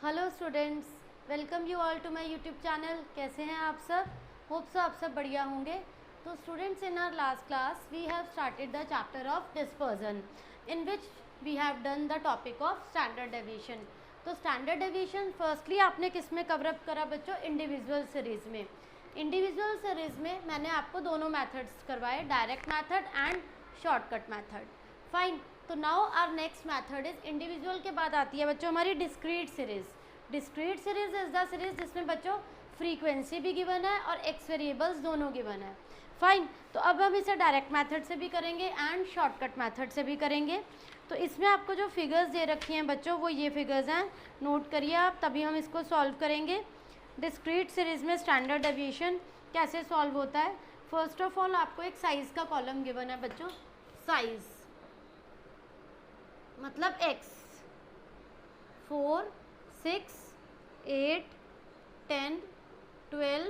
Hello students, welcome you all to my YouTube channel. कैसे हैं आप सब? होप सो आप सब बढ़िया होंगे। तो students, in our last class we have started the chapter of dispersion in which we have done the topic of standard deviation. तो स्टैंडर्ड डेविएशन फर्स्टली आपने किस में कवर अप करा बच्चों? इंडिविजुअल सीरीज़ में। इंडिविजुअल सीरीज़ में मैंने आपको दोनों मेथड्स करवाए, direct method and shortcut method. Fine. तो now our next method is individual के बाद आती है बच्चों हमारी discrete series. Discrete series is the series जिसमें बच्चों फ्रीक्वेंसी भी गिवन है और एक्स वेरिएबल्स दोनों गिवन है। फाइन। तो अब हम इसे डायरेक्ट मेथड से भी करेंगे एंड शॉर्टकट मेथड से भी करेंगे। तो इसमें आपको जो फिगर्स दे रखी हैं बच्चों वो ये फिगर्स हैं, नोट करिए आप, तभी हम इसको सॉल्व करेंगे। डिस्क्रीट सीरीज में स्टैंडर्ड डेविएशन कैसे सॉल्व होता है? फर्स्ट ऑफ ऑल आपको एक साइज का कॉलम गिवन है बच्चों, साइज मतलब x 4, 6, 8, 10, 12,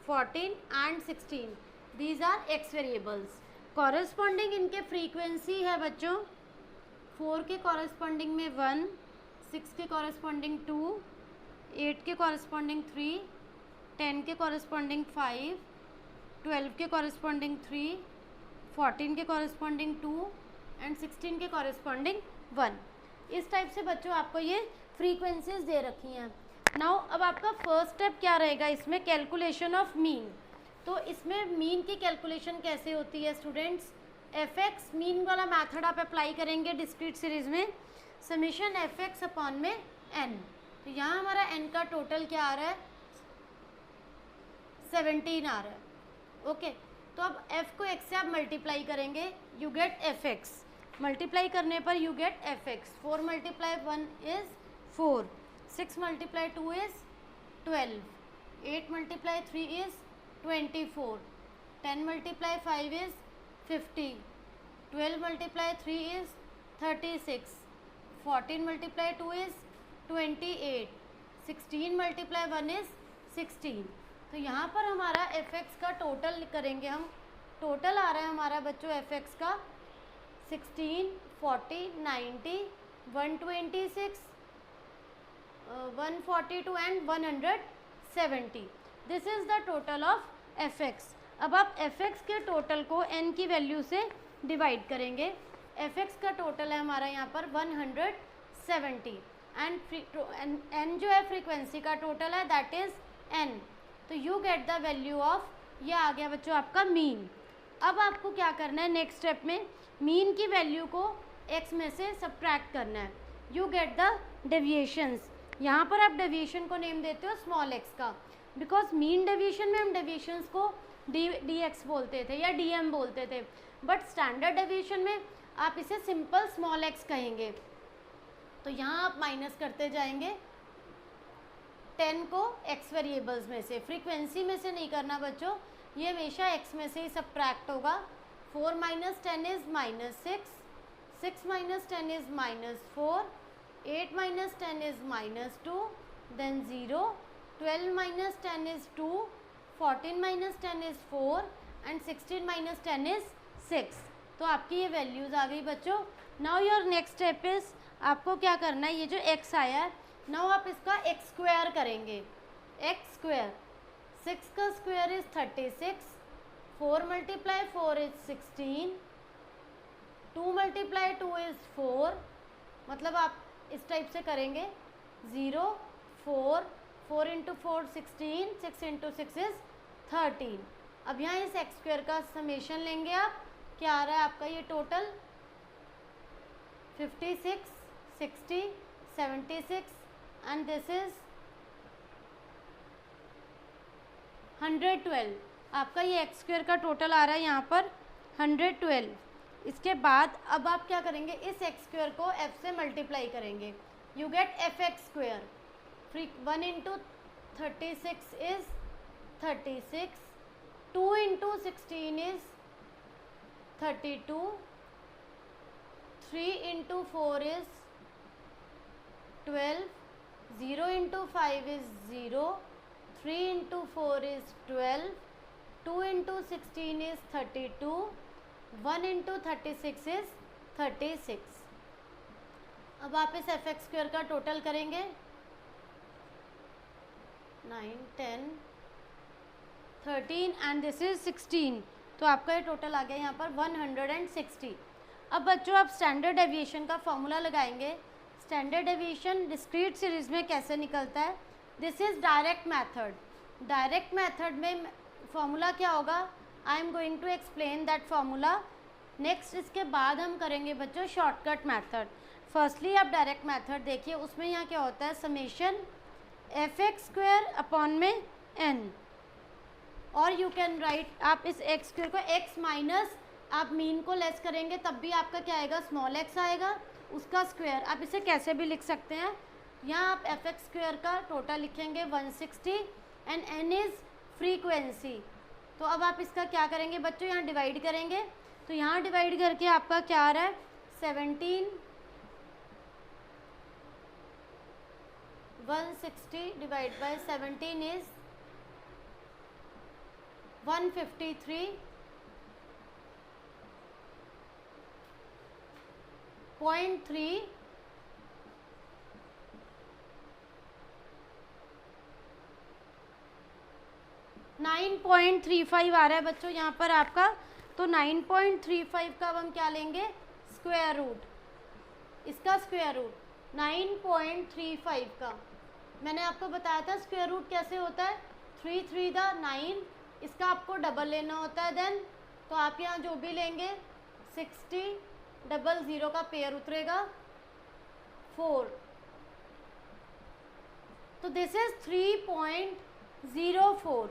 14 and 16 these are x variables। Corresponding इनके फ्रीक्वेंसी है बच्चों 4 के कॉरेस्पॉन्डिंग में 1, 6 के कॉरेस्पॉन्डिंग 2, 8 के कॉरेस्पॉन्डिंग 3, 10 के कॉरेस्पॉन्डिंग 5, 12 के कॉरेस्पॉन्डिंग 3, 14 के कॉरेस्पॉन्डिंग 2 एंड 16 के कॉरेस्पॉन्डिंग 1। इस टाइप से बच्चों आपको ये फ्रीक्वेंसीज दे रखी हैं। नाउ अब आपका फर्स्ट स्टेप क्या रहेगा इसमें? Calculation of mean. तो इसमें मीन की कैलकुलेशन कैसे होती है स्टूडेंट्स? एफ एक्स मीन वाला मैथड आप अप्लाई करेंगे डिस्क्रीट सीरीज में, समीशन एफ एक्स अपॉन में एन। तो यहाँ हमारा एन का टोटल क्या आ रहा है? 17 आ रहा है। ओके, तो अब f को x से आप मल्टीप्लाई करेंगे, you gate F x. Multiply करने पर you get F x. 4 multiply 1 is 4, 6 multiply 2 is 12, 8 multiply 3 is 24, 10 multiply 5 is 50, 12 multiply 3 is 36, 14 multiply 2 is 28, 16 multiply 1 is 16। तो यहाँ पर हमारा एफ एक्स का टोटल करेंगे हम। टोटल आ रहा है हमारा बच्चों एफ एक्स का 16, 40, 90, 126, 142 and 170। This is the total of F x. अब आप एफ एक्स के टोटल को एन की वैल्यू से डिवाइड करेंगे। एफ एक्स का टोटल है हमारा यहाँ पर 170 एंड एन जो है फ्रीक्वेंसी का टोटल है दैट इज़ एन। तो you get the value of, ये आ गया बच्चों आपका मीन। अब आपको क्या करना है नेक्स्ट स्टेप में? मीन की वैल्यू को x में से सब्ट्रैक्ट करना है, यू गेट द डेविएशंस। यहाँ पर आप डेविएशन को नेम देते हो स्मॉल x का, बिकॉज मीन डेविएशन में हम डेविएशंस को dx बोलते थे या dm बोलते थे, बट स्टैंडर्ड डेविएशन में आप इसे सिंपल स्मॉल x कहेंगे। तो यहाँ आप माइनस करते जाएंगे 10 को x वेरिएबल्स में से, फ्रीक्वेंसी में से नहीं करना बच्चों, ये हमेशा x में से ही सब्ट्रैक्ट होगा। 4 minus 10 is -6, 6 minus 10 is -4, 8 minus 10 is -2, then 0, 12 minus 10 is 2, 14 minus 10 is 4 and 16 minus 10 is 6। तो आपकी ये वैल्यूज़ आ गई बच्चों। Now your next step is, आपको क्या करना है? ये जो x आया है नाउ आप इसका x स्क्वायर करेंगे। x स्क्वायर 6 का square is 36, 4 multiply 4 is 16, 2 multiply 2 is 4, मतलब आप इस टाइप से करेंगे 0, 4, 4 इंटू 4 16, 6 इंटू 6 इज 13। अब यहाँ इस x स्क्वायर का समेशन लेंगे आप, क्या आ रहा है आपका ये टोटल? 56, 60, 76 and this is 112। आपका ये एक्स स्क्वायर का टोटल आ रहा है यहाँ पर 112। इसके बाद अब आप क्या करेंगे? इस एक्स स्क्वायर को f से मल्टीप्लाई करेंगे, you gate F x square. 1 into 36 is 36, 2 into 16 is 32, 3 into 4 is 12, 0 into 5 is 0, 3 into 4 is 12, 2 into 16 is 32, 1 into 36 is 36। अब आप इस एफ एक्स स्क्वायर का टोटल करेंगे, 9, 10, 13 एंड दिस इज 16। तो आपका ये टोटल आ गया यहाँ पर 160। अब बच्चों आप स्टैंडर्ड डेविएशन का फॉर्मूला लगाएंगे। स्टैंडर्ड डेविएशन डिस्क्रीट सीरीज में कैसे निकलता है? This is direct method. Direct method में फॉर्मूला क्या होगा? I am going to explain that formula next. इसके बाद हम करेंगे बच्चों शॉर्टकट मेथड। फर्स्टली आप डायरेक्ट मेथड देखिए, उसमें यहाँ क्या होता है? समेशन fx² अपॉन में n, और यू कैन राइट, आप इस x² को x माइनस आप मीन को लेस करेंगे तब भी आपका क्या आएगा? स्मॉल x आएगा, उसका स्क्वायर। आप इसे कैसे भी लिख सकते हैं। यहाँ आप fx² का टोटल लिखेंगे 160 एंड n इज़ फ्रीक्वेंसी। तो अब आप इसका क्या करेंगे बच्चों? यहाँ डिवाइड करेंगे। तो यहाँ डिवाइड करके आपका क्या आ रहा है? 17, 160 डिवाइड बाय 17 इज 153.3 9.35 आ रहा है बच्चों यहाँ पर आपका। तो 9.35 का अब हम क्या लेंगे? Square root. इसका स्क्वायर रूट 9.35 का मैंने आपको बताया था स्क्वायर रूट कैसे होता है। 3 3 द 9, इसका आपको डबल लेना होता है देन। तो आप यहाँ जो भी लेंगे 60, डबल 0 का पेयर उतरेगा 4। तो दिस इज 3.04।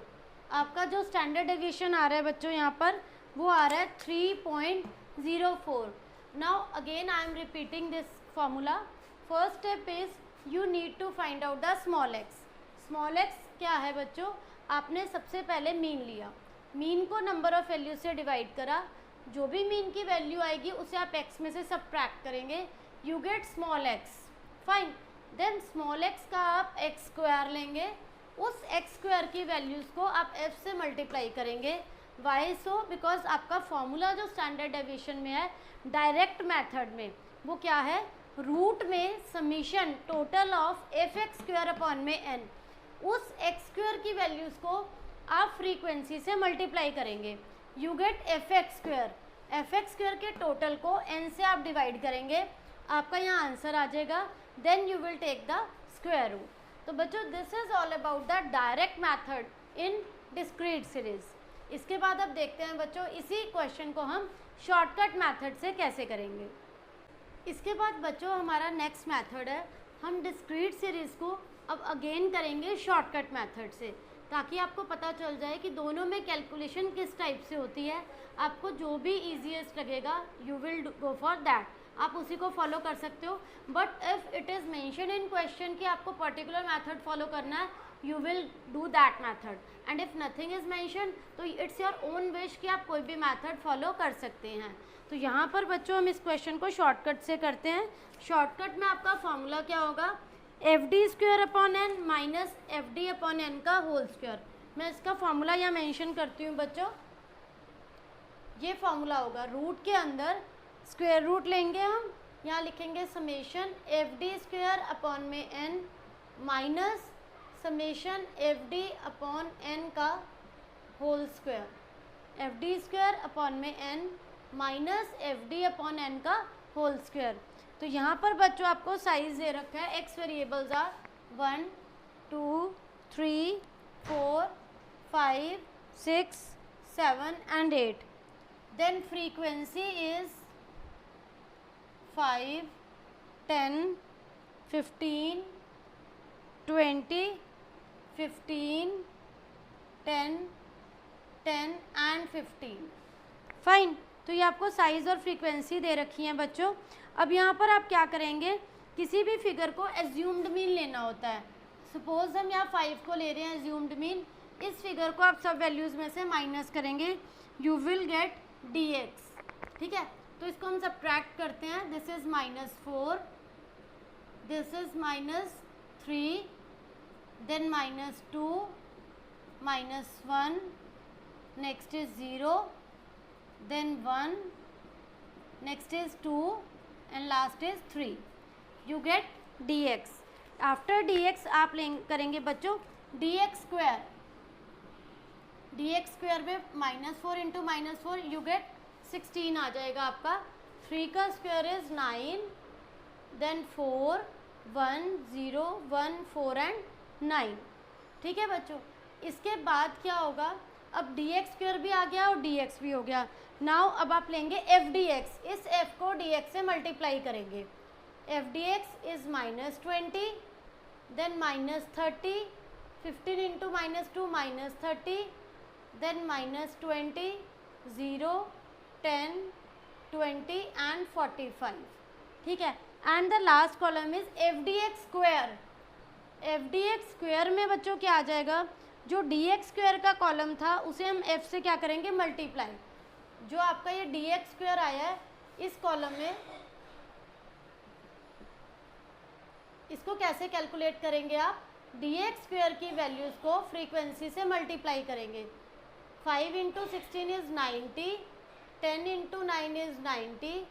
आपका जो स्टैंडर्ड डेविएशन आ रहा है बच्चों यहाँ पर वो आ रहा है 3.04। Now again I am repeating this formula. First step is you need to find out the small x. Small x क्या है बच्चों? आपने सबसे पहले मीन लिया, मीन को नंबर ऑफ वैल्यू से डिवाइड करा, जो भी मीन की वैल्यू आएगी उसे आप एक्स में से सबट्रैक्ट करेंगे, you get small x. Fine, then small x का आप एक्स स्क्वायर लेंगे, उस एक्स स्क्वायर की वैल्यूज़ को आप एफ से मल्टीप्लाई करेंगे। Why so? बिकॉज आपका फॉर्मूला जो स्टैंडर्ड डेविएशन में है डायरेक्ट मेथड में वो क्या है? रूट में summation total of fx² upon में n, उस x² की वैल्यूज़ को आप फ्रीक्वेंसी से मल्टीप्लाई करेंगे, यू गेट fx²। fx² के टोटल को n से आप डिवाइड करेंगे, आपका यहाँ आंसर आ जाएगा। Then you will take the square root. तो बच्चों this is all about the direct method in discrete series. इसके बाद अब देखते हैं बच्चों इसी क्वेश्चन को हम शॉर्टकट मेथड से कैसे करेंगे। इसके बाद बच्चों हमारा नेक्स्ट मेथड है, हम डिस्क्रीट सीरीज़ को अब अगेन करेंगे शॉर्टकट मेथड से, ताकि आपको पता चल जाए कि दोनों में कैलकुलेशन किस टाइप से होती है। आपको जो भी ईजीएस्ट लगेगा you will go for that, आप उसी को फॉलो कर सकते हो। But if it is mention in question कि आपको पर्टिकुलर मेथड फॉलो करना है, you will do that method. And if nothing is mention तो इट्स योर ओन विश कि आप कोई भी मेथड फॉलो कर सकते हैं। तो यहाँ पर बच्चों हम इस क्वेश्चन को शॉर्टकट से करते हैं। शॉर्टकट में आपका फॉर्मूला क्या होगा? fd² upon n minus fd upon n का होल स्क्वायर। मैं इसका फॉर्मूला यहाँ मेंशन करती हूँ बच्चों। ये फॉर्मूला होगा, रूट के अंदर स्क्वायर रूट लेंगे हम, यहाँ लिखेंगे समेशन fd² अपॉन में n minus summation fd upon n का होल स्क्वायर, fd² अपॉन में n minus fd upon n का होल स्क्वायर। तो यहाँ पर बच्चों आपको साइज दे रखा है, x variables are 1 2 3 4 5 6 7 and 8। Then frequency is 5 10 15 20 15 10 10 and 15। Fine, तो ये आपको साइज़ और फ्रीक्वेंसी दे रखी है बच्चों। अब यहाँ पर आप क्या करेंगे, किसी भी फिगर को एज्यूम्ड मीन लेना होता है। सपोज हम यहाँ 5 को ले रहे हैं एज्यूम्ड मीन, इस फिगर को आप सब वैल्यूज़ में से माइनस करेंगे, यू विल गेट dx। ठीक है, तो इसको हम सब्ट्रैक्ट करते हैं। This is -4, this is -3, then -2, -1, next is 0, then 1, next is 2 and last is 3, you get dx। after dx आप करेंगे बच्चों डी एक्स स्क्वायर में -4 इंटू -4 यू गेट 16 आ जाएगा आपका। 3 का स्क्वायर इज 9, देन 4 1 0 1 4 एंड 9। ठीक है बच्चों, इसके बाद क्या होगा, अब डी एक्स स्क्वायर भी आ गया और डी एक्स भी हो गया। नाउ अब आप लेंगे एफ डी एक्स, इस एफ को डी एक्स से मल्टीप्लाई करेंगे। F d x is -20, then -30, 15 into -2 -30, then -20, 0 10 20 and 45। ठीक है, and the last column is f d x square. F d x square में बच्चों क्या आ जाएगा, जो डी एक्स स्क्वायर का कॉलम था उसे हम एफ से क्या करेंगे, मल्टीप्लाई। जो आपका ये डी एक्स स्क्वायर आया है इस कॉलम में, इसको कैसे कैलकुलेट करेंगे आप, डी एक्स स्क्वायर की वैल्यूज़ को फ्रीक्वेंसी से मल्टीप्लाई करेंगे। 5 into 16 is 90, 10 into 9 is 90,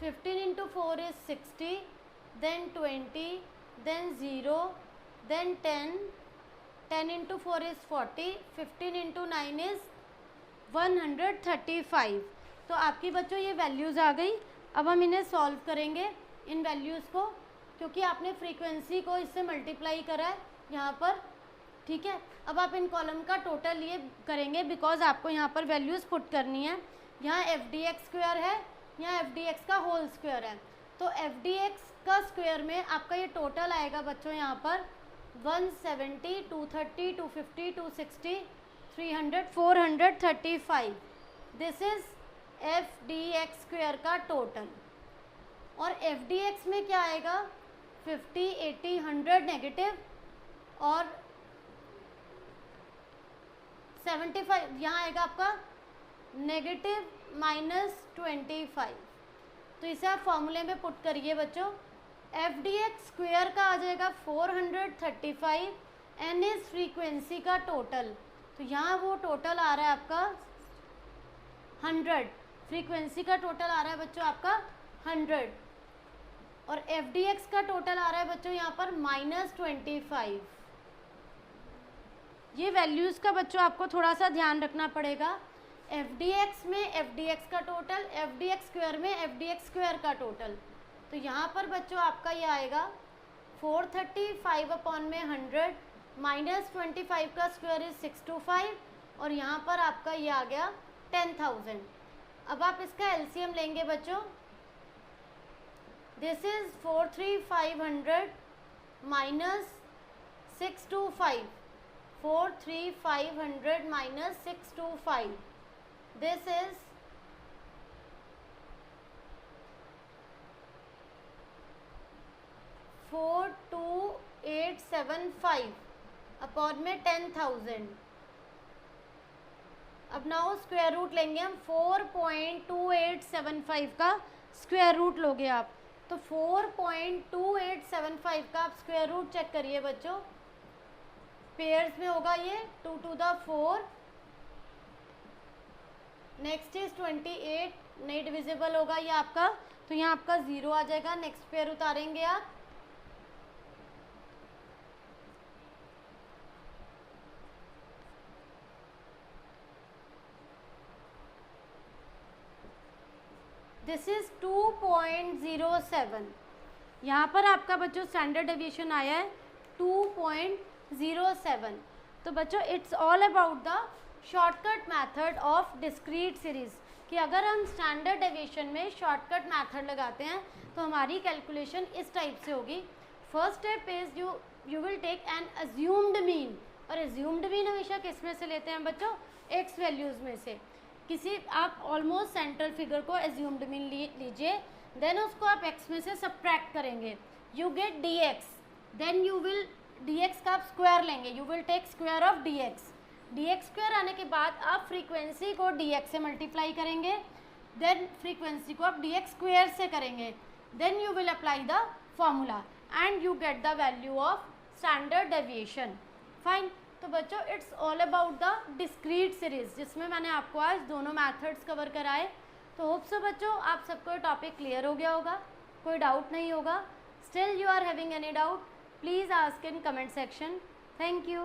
15 into 4 is 60, then 20, then 0, then 10, 10 into 4 is 40, 15 into 9 is 135। तो आपकी बच्चों ये वैल्यूज़ आ गई। अब हम इन्हें सॉल्व करेंगे, इन वैल्यूज़ को, क्योंकि आपने फ्रीक्वेंसी को इससे मल्टीप्लाई करा है यहाँ पर। ठीक है, अब आप इन कॉलम का टोटल ये करेंगे, बिकॉज आपको यहाँ पर वैल्यूज़ पुट करनी है। यहाँ एफ डी एक्स स्क्वायर है, यहाँ एफ डी एक्स का होल स्क्वायर है। तो एफ डी एक्स का स्क्वायर में आपका ये टोटल आएगा बच्चों यहाँ पर 170, 230, 250, 260, 300, 435। This is f d x square का टोटल। और एफ डी एक्स में क्या आएगा, 50, 80, 100 नेगेटिव और 75 यहाँ आएगा आपका नेगेटिव -25। तो इसे आप फॉर्मूले में पुट करिए बच्चों। एफ डी एक्स स्क्वायर का आ जाएगा 435, एन इज फ्रीक्वेंसी का टोटल। तो यहाँ वो टोटल आ रहा है आपका 100, फ्रीक्वेंसी का टोटल आ रहा है बच्चों आपका 100, और एफ डी एक्स का टोटल आ रहा है बच्चों यहाँ पर -25। ये वैल्यूज़ का बच्चों आपको थोड़ा सा ध्यान रखना पड़ेगा। एफ डी एक्स में एफ डी एक्स का total, F d x square में एफ डी एक्स स्क्वायर का टोटल। तो यहाँ पर बच्चों आपका ये आएगा 435 अपॉन में 100, -25 का स्क्वायर इज 625, और यहाँ पर आपका ये आ गया 10,000। अब आप इसका एलसीएम लेंगे बच्चों। This is 43500 -625, 43500 -625, this is 42875 upon में 10,000। अब नाउ स्क्वायर रूट लेंगे हम, 4.2875 का स्क्वायर रूट लोगे आप। तो 4.2875 का आप स्क्वायर रूट चेक करिए बच्चों, पेयर्स में होगा ये 2 to the 4, नेक्स्ट इज 28, नहीं डिविजिबल होगा ये आपका, तो यहाँ आपका 0 आ जाएगा। नेक्स्ट पेयर उतारेंगे आप, दिस इज 2.07। यहाँ पर आपका बच्चों स्टैंडर्ड डेविएशन आया है 2.07। तो बच्चों it's all about the shortcut method of discrete series, कि अगर हम स्टैंडर्ड डेविएशन में शॉर्टकट मेथड लगाते हैं तो हमारी कैलकुलेशन इस टाइप से होगी। First step is you will take an assumed mean, और अज्यूम्ड मीन हमेशा किस में से लेते हैं बच्चों, एक्स वैल्यूज़ में से। किसी आप ऑलमोस्ट सेंट्रल फिगर को एज्यूम्ड मीन लीजिए, देन उसको आप एक्स में से सब्ट्रैक्ट करेंगे, you get d x, then you will d x का आप स्क्वायर लेंगे, you will take square of d x. D x square आने के बाद आप फ्रीक्वेंसी को डी एक्स से मल्टीप्लाई करेंगे, देन फ्रीक्वेंसी को आप डी एक्स स्क्वायर से करेंगे, then you will apply the formula and you get the value of standard deviation. Fine. तो बच्चों it's all about the discrete series, जिसमें मैंने आपको आज दोनों मेथड्स कवर कराए। तो होप सो बच्चों आप सबको टॉपिक क्लियर हो गया होगा, कोई डाउट नहीं होगा। Still you are having any doubt, please ask in comment section. Thank you.